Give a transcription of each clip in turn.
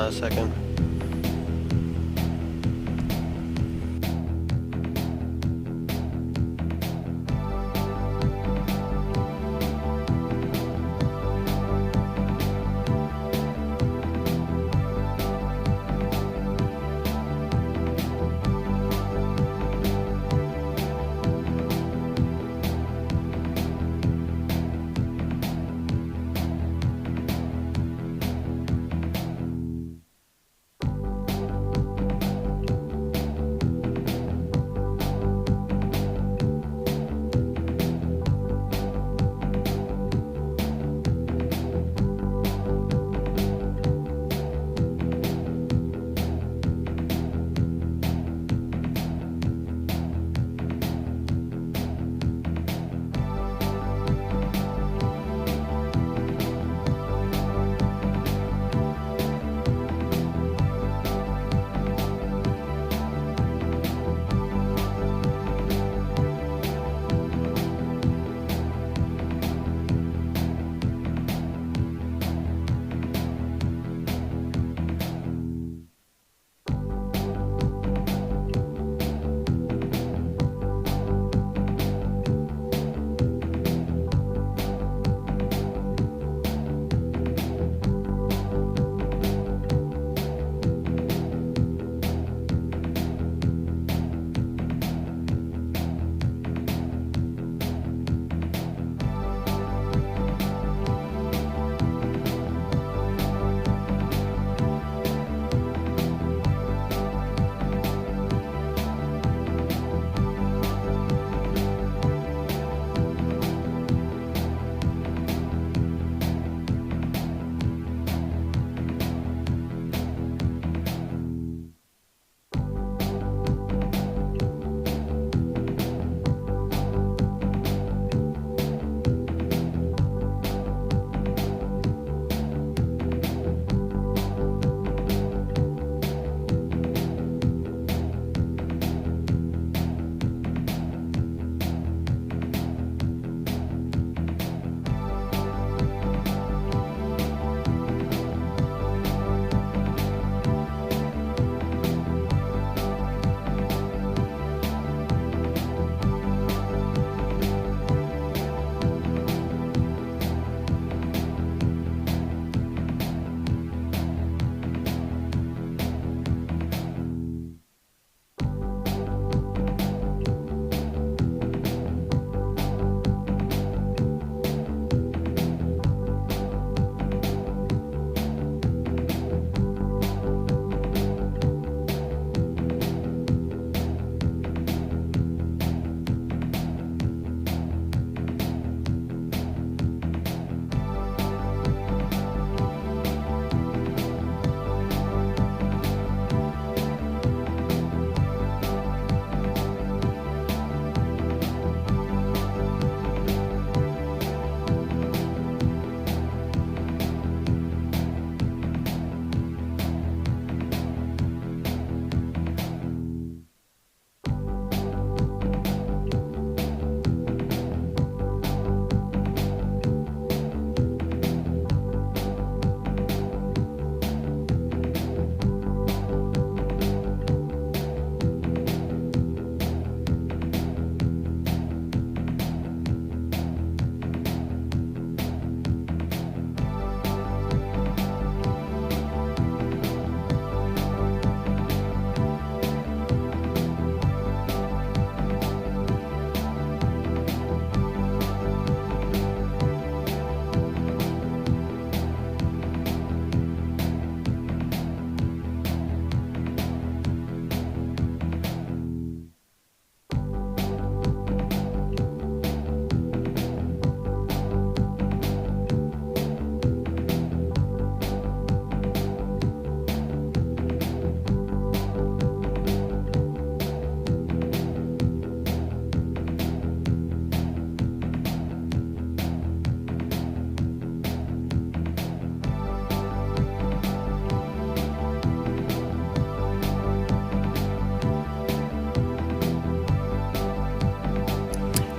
a second.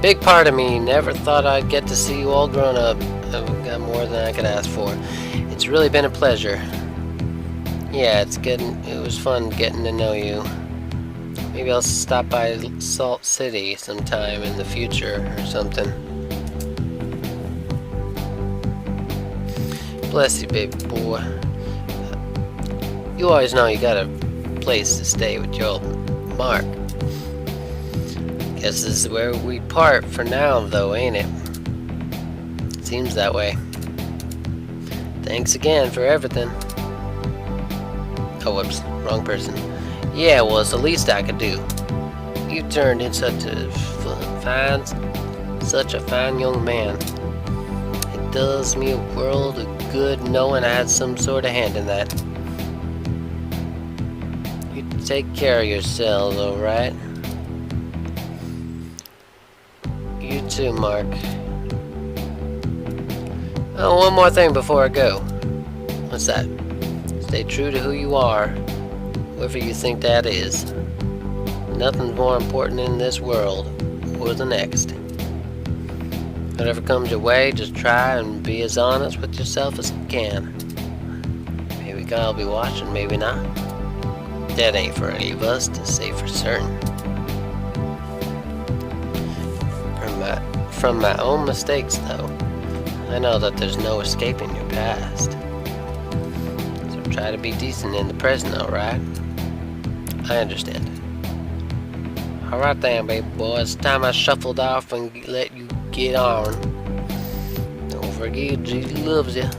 Big part of me never thought I'd get to see you all grown up. I've got more than I could ask for. It's really been a pleasure. Yeah, it was fun getting to know you. Maybe I'll stop by Salt City sometime in the future or something. Bless you, baby boy. You always know you got a place to stay with your old Mark. Guess this is where we part for now, though, ain't it? Seems that way. Thanks again for everything. Oh, whoops, wrong person. Yeah, well, it's the least I could do. You turned in such a fine young man. It does me a world of good knowing I had some sort of hand in that. You take care of yourselves, alright? You too, Mark. Oh, one more thing before I go. What's that? Stay true to who you are, whoever you think that is. Nothing's more important in this world or the next. Whatever comes your way, just try and be as honest with yourself as you can. Maybe God will be watching, maybe not. That ain't for any of us to say for certain. From my own mistakes, though, I know that there's no escaping your past. So try to be decent in the present, alright? I understand. Alright then, baby boy, it's time I shuffled off and let you get on. Don't forget, Jesus loves you.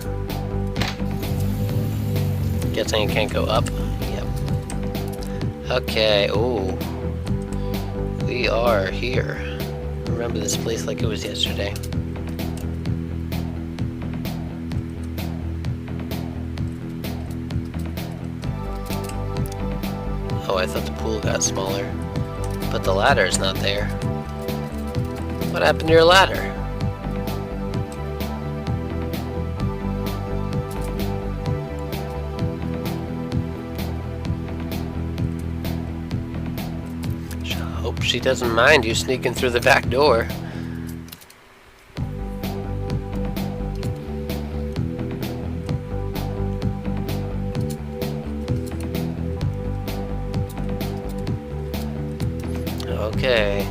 Guessing you can't go up? Yep. Okay, ooh. We are here. I remember this place like it was yesterday. Oh, I thought the pool got smaller. But the ladder is not there. What happened to your ladder? Hope she doesn't mind you sneaking through the back door. Okay.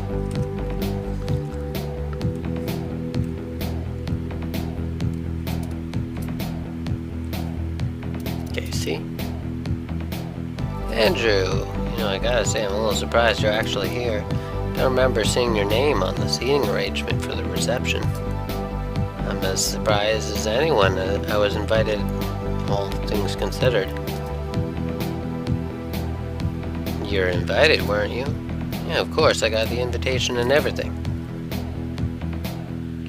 Casey? Andrew, I gotta say I'm a little surprised you're actually here. Don't remember seeing your name on the seating arrangement for the reception. I'm as surprised as anyone that I was invited, all things considered. You're invited, weren't you? Yeah, of course, I got the invitation and everything.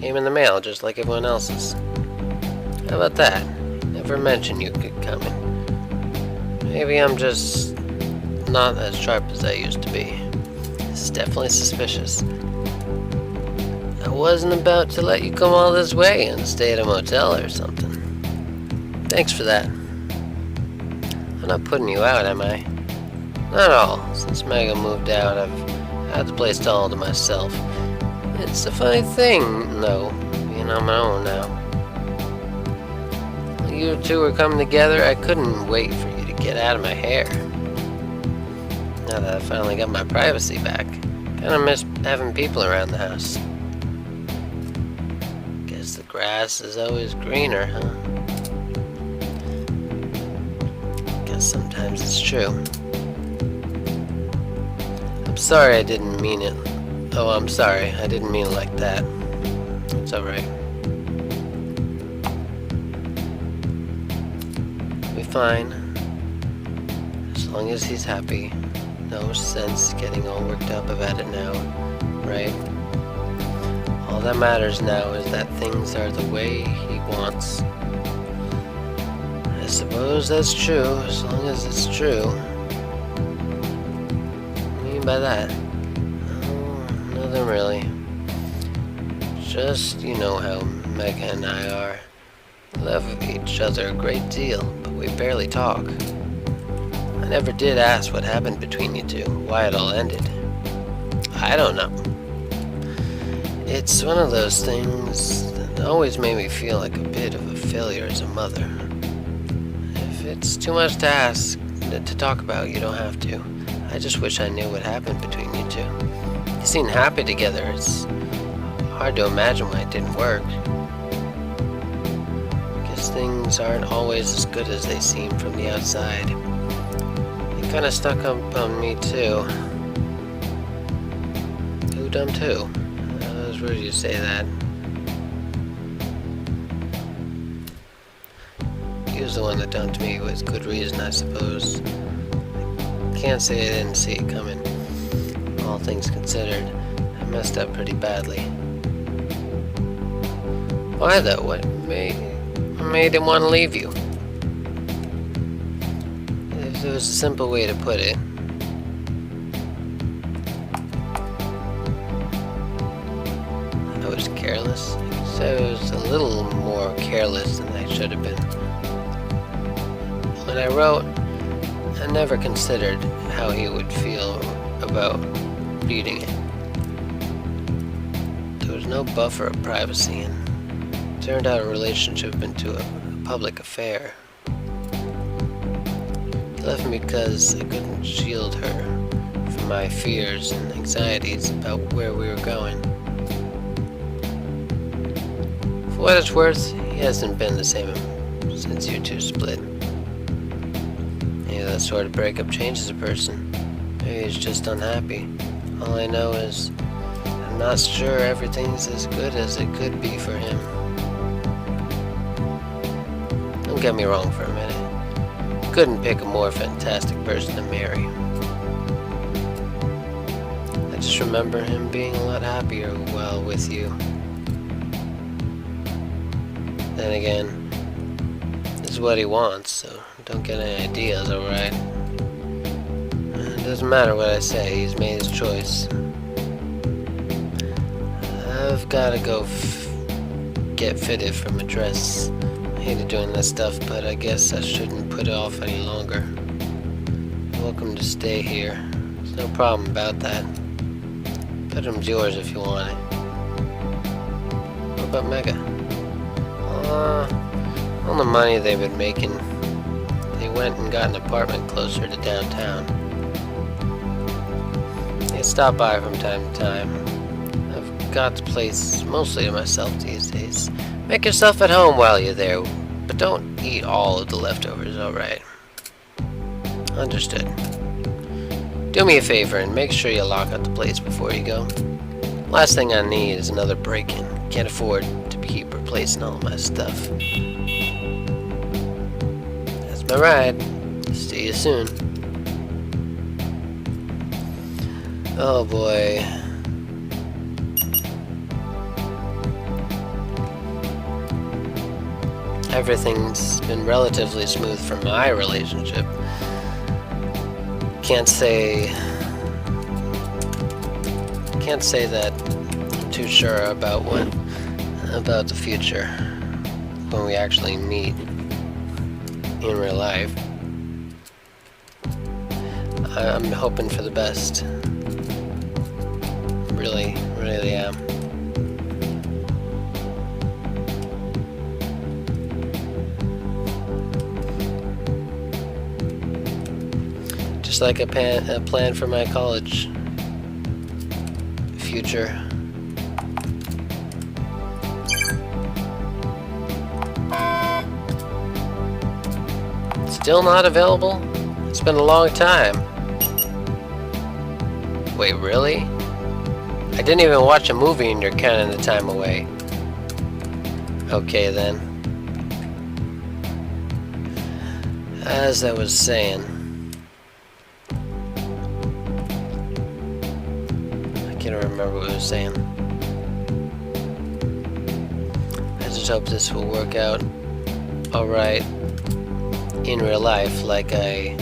Came in the mail just like everyone else's. How about that? Never mentioned you could come in. Maybe I'm just not as sharp as I used to be. It's definitely suspicious. I wasn't about to let you come all this way and stay at a motel or something. Thanks for that. I'm not putting you out, am I? Not at all. Since Megan moved out, I've had the place all to myself. It's a funny thing, though, being on my own now. When you two were coming together, I couldn't wait for you to get out of my hair. Now that I finally got my privacy back, kinda miss having people around the house. Guess the grass is always greener, huh? Guess sometimes it's true. I'm sorry I didn't mean it. Oh, I'm sorry. I didn't mean it like that. It's alright. We'll be fine. As long as he's happy. No sense getting all worked up about it now, right? All that matters now is that things are the way he wants. I suppose that's true, as long as it's true. What do you mean by that? Oh, nothing really. Just, you know how Megha and I are. We love each other a great deal, but we barely talk. I never did ask what happened between you two, why it all ended. I don't know. It's one of those things that always made me feel like a bit of a failure as a mother. If it It's too much to ask, to talk about. You don't have to. I just wish I knew what happened between you two. You seem happy together. It's hard to imagine why it didn't work. Guess things aren't always as good as they seem from the outside. It kind of stuck up on me too. Who dumb too? I was rude you say that. He was the one that dumped me with good reason, I suppose. Can't say I didn't see it coming. All things considered, I messed up pretty badly. Why though? What made him want to leave you? If there was a simple way to put it. I was careless. I guess I was a little more careless than I should have been. When I wrote, I never considered how he would feel about reading it. There was no buffer of privacy, and it turned out a relationship into a public affair. He left me because I couldn't shield her from my fears and anxieties about where we were going. For what it's worth, he hasn't been the same since you two split. That sort of breakup changes a person. Maybe he's just unhappy. All I know is I'm not sure everything's as good as it could be for him. Don't get me wrong for a minute. Couldn't pick a more fantastic person to marry. I just remember him being a lot happier while with you. Then again, this is what he wants, so don't get any ideas, alright? It doesn't matter what I say, he's made his choice. I've gotta go get fitted for my dress. I hated doing this stuff, but I guess I shouldn't put it off any longer. You're welcome to stay here. There's no problem about that. Bedroom's yours if you want it. What about Mega? All the money they've been making, they went and got an apartment closer to downtown. They stop by from time to time. I've got the place mostly to myself these days. Make yourself at home while you're there, but don't eat all of the leftovers, alright? Understood. Do me a favor and make sure you lock up the place before you go. Last thing I need is another break-in. Can't afford to keep replacing all my stuff. That's my ride. See you soon. Oh boy. Everything's been relatively smooth for my relationship. Can't say that I'm too sure about the future when we actually meet in real life. I'm hoping for the best. Really, really am. Just like a plan for my college future. Still not available? It's been a long time. Wait, really? I didn't even watch a movie and you're counting the time away. Okay then. As I was saying, I can't remember what I was saying. I just hope this will work out alright in real life, like I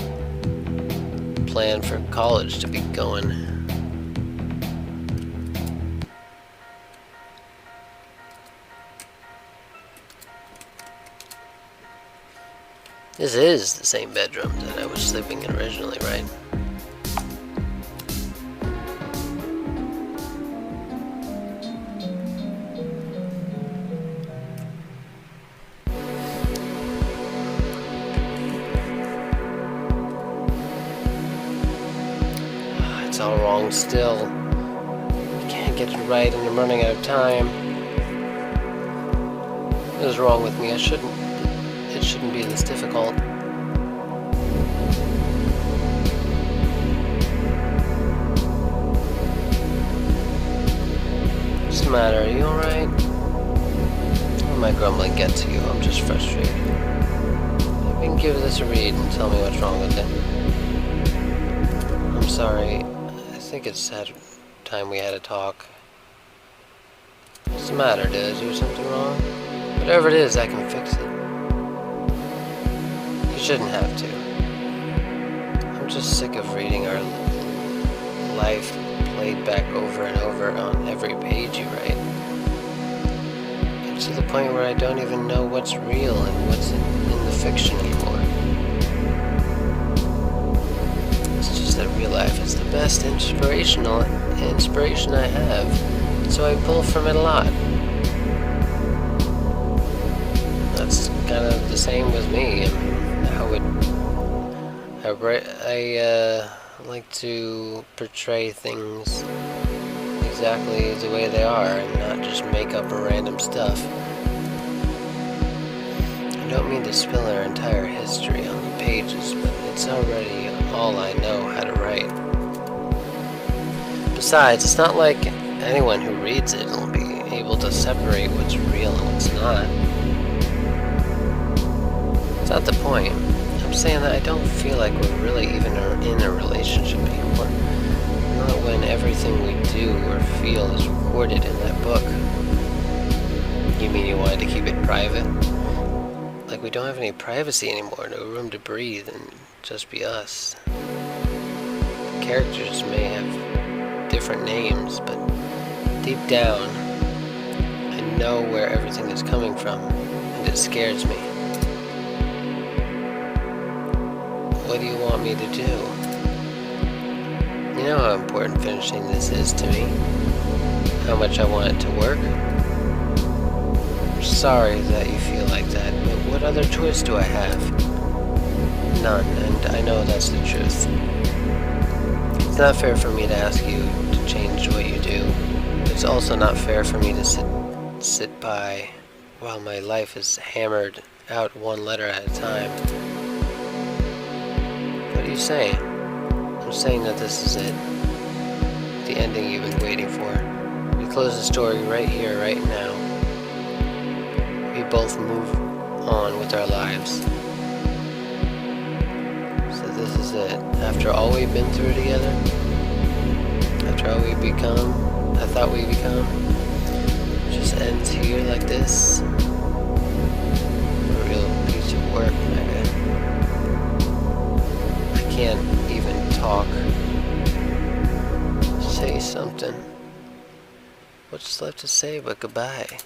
plan for college to be going. This is the same bedroom that I was sleeping in originally, right? it's all wrong still. I can't get it right and I'm running out of time. What is wrong with me? It shouldn't be this difficult. What's the matter? Are you alright? Or my grumbling get to you? I'm just frustrated. You can give this a read and tell me what's wrong with it. I'm sorry. I think it's that time we had a talk. What's the matter? Did I do something wrong? Whatever it is, I can fix it. You shouldn't have to. I'm just sick of reading our life played back over and over on every page you write. It's to the point where I don't even know what's real and what's in the fiction anymore. It's just that real life is the best inspiration I have, so I pull from it a lot. That's kind of the same with me. I like to portray things exactly the way they are and not just make up random stuff. I don't mean to spill our entire history on the pages, but it's already all I know how to write. Besides, it's not like anyone who reads it will be able to separate what's real and what's not. It's not the point. I'm saying that I don't feel like we're really even in a relationship anymore. Not when everything we do or feel is recorded in that book. You mean you wanted to keep it private? Like we don't have any privacy anymore, no room to breathe and just be us. The characters may have different names, but deep down, I know where everything is coming from, and it scares me. What do you want me to do? You know how important finishing this is to me. How much I want it to work. I'm sorry that you feel like that, but what other choice do I have? None, and I know that's the truth. It's not fair for me to ask you to change what you do. It's also not fair for me to sit by while my life is hammered out one letter at a time. What are you saying? I'm saying that this is it. The ending you've been waiting for. We close the story right here, right now. We both move on with our lives. So this is it. After all we've been through together, after all we've become, I thought we'd become, it just ends here like this. A real piece of work, my guy. I can't even talk. Say something. What's left to say but goodbye?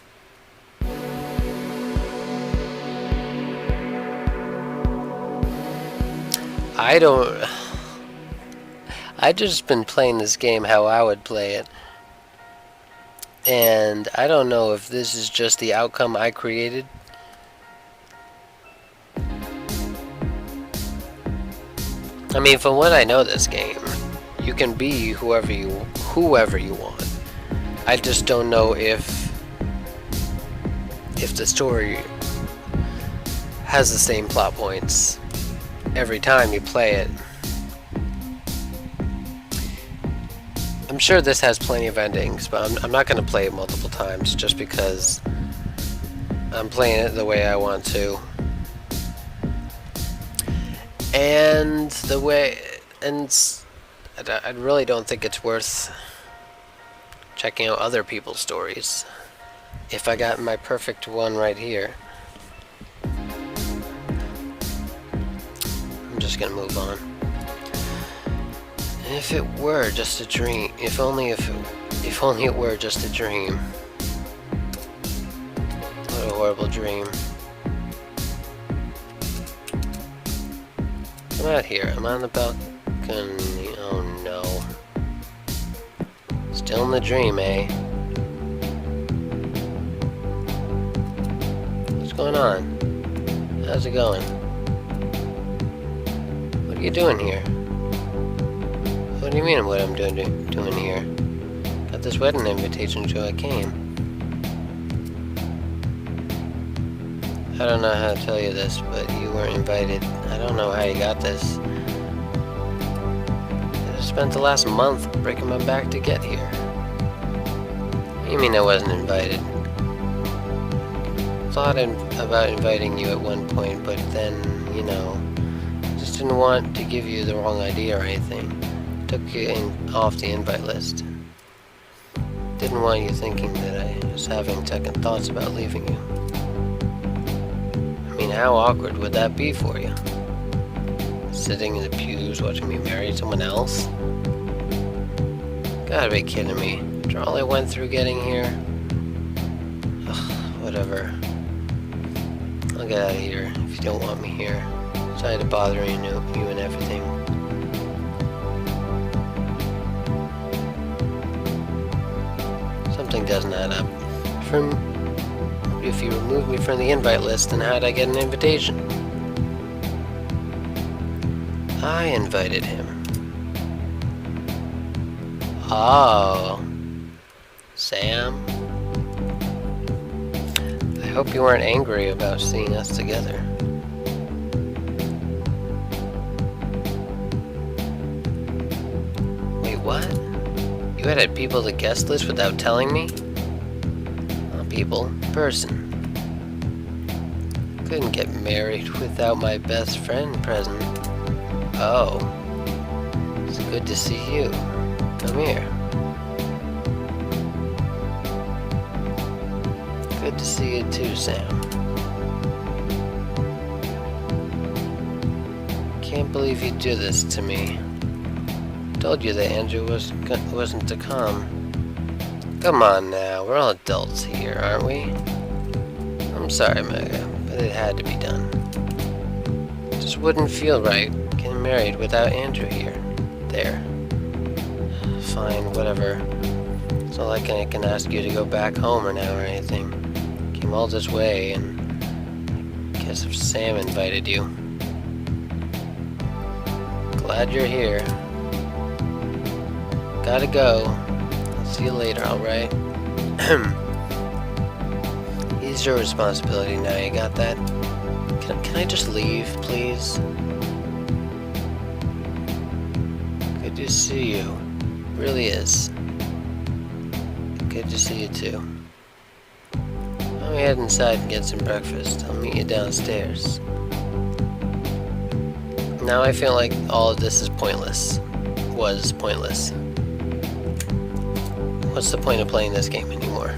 I've just been playing this game how I would play it. And I don't know if this is just the outcome I created. I mean, from what I know this game, you can be whoever you want. I just don't know if the story has the same plot points every time you play it. I'm sure this has plenty of endings, but I'm not going to play it multiple times just because I'm playing it the way I want to. And I really don't think it's worth checking out other people's stories if I got my perfect one right here. I'm just gonna move on. If it were just a dream, if only it were just a dream. What a horrible dream. I'm out here. I'm on the balcony. Oh no. Still in the dream, eh? What's going on? How's it going? What are you doing here? What What do you mean what I'm doing here? Got this wedding invitation, so I came. I don't know how to tell you this, but you weren't invited. I don't know how you got this. I spent the last month breaking my back to get here. You mean I wasn't invited? Thought about inviting you at one point, but then, you know, just didn't want to give you the wrong idea or anything. Took you off the invite list. Didn't want you thinking that I was having second thoughts about leaving you. I mean, how awkward would that be for you? Sitting in the pews watching me marry someone else? Gotta be kidding me. After all I went through getting here. Ugh, whatever. I'll get out of here if you don't want me here. Sorry to bother you and everything. Something doesn't add up. If you remove me from the invite list, then how'd I get an invitation? I invited him. Oh. Sam? I hope you weren't angry about seeing us together. Wait, what? You added people to the guest list without telling me? Not people, person. Couldn't get married without my best friend present. Oh. It's good to see you. Come here. Good to see you too, Sam. Can't believe you'd do this to me. Told you that Andrew wasn't to come. Come on now, we're all adults here, aren't we? I'm sorry, Mega, but it had to be done. Just wouldn't feel right getting married without Andrew here. There. Fine, whatever. It's not like I can ask you to go back home or now or anything. Came all this way, and I guess if Sam invited you. Glad you're here. Gotta go. I'll see you later, alright? It's your responsibility now, you got that? Can I just leave, please? Good to see you. Really is. Good to see you too. Let me head inside and get some breakfast. I'll meet you downstairs. Now I feel like all of this is pointless. Was pointless. What's the point of playing this game anymore?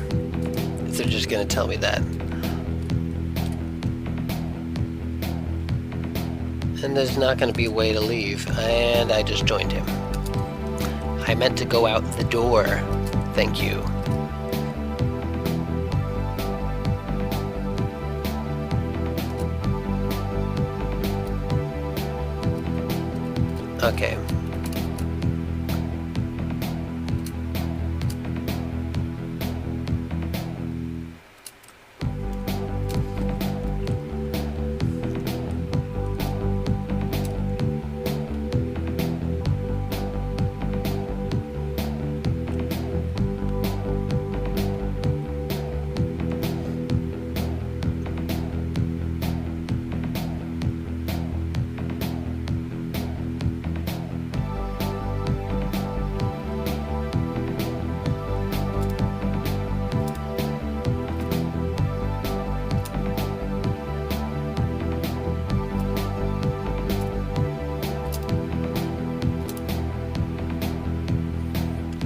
If they're just gonna tell me that. And there's not gonna be a way to leave, and I just joined him. I meant to go out the door. Thank you. Okay.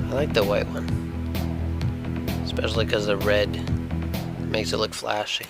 I like the white one, especially because the red makes it look flashy.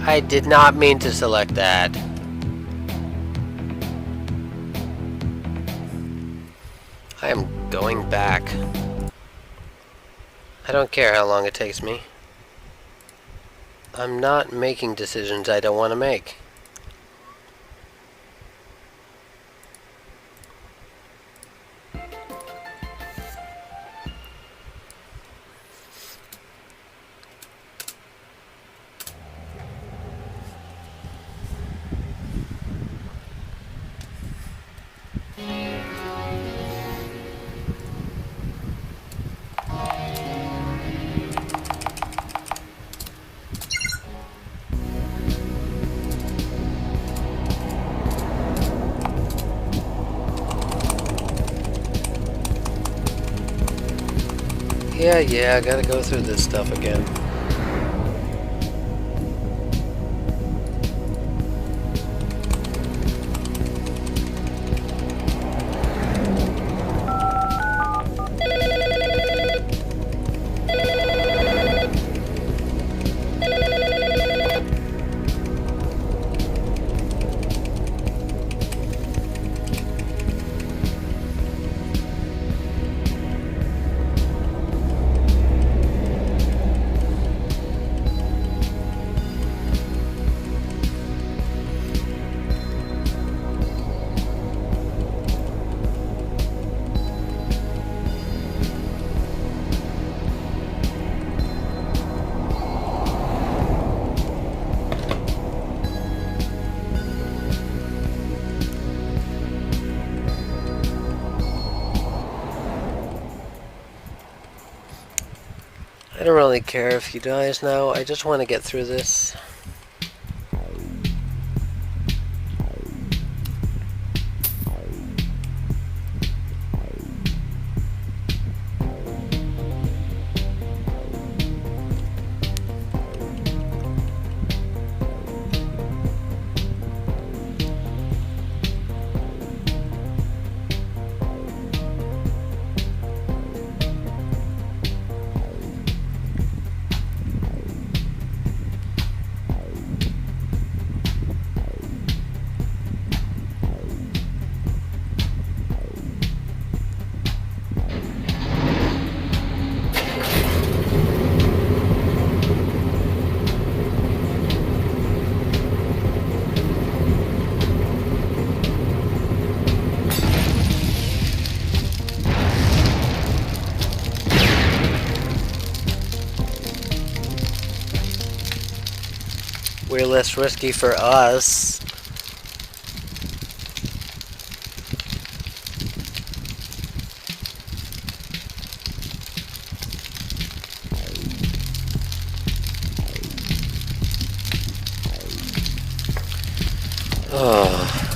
I did not mean to select that. I am going back. I don't care how long it takes me. I'm not making decisions I don't want to make. Yeah, I gotta go through this stuff again. I don't really care if he dies now, I just want to get through this. Way less risky for us. Oh.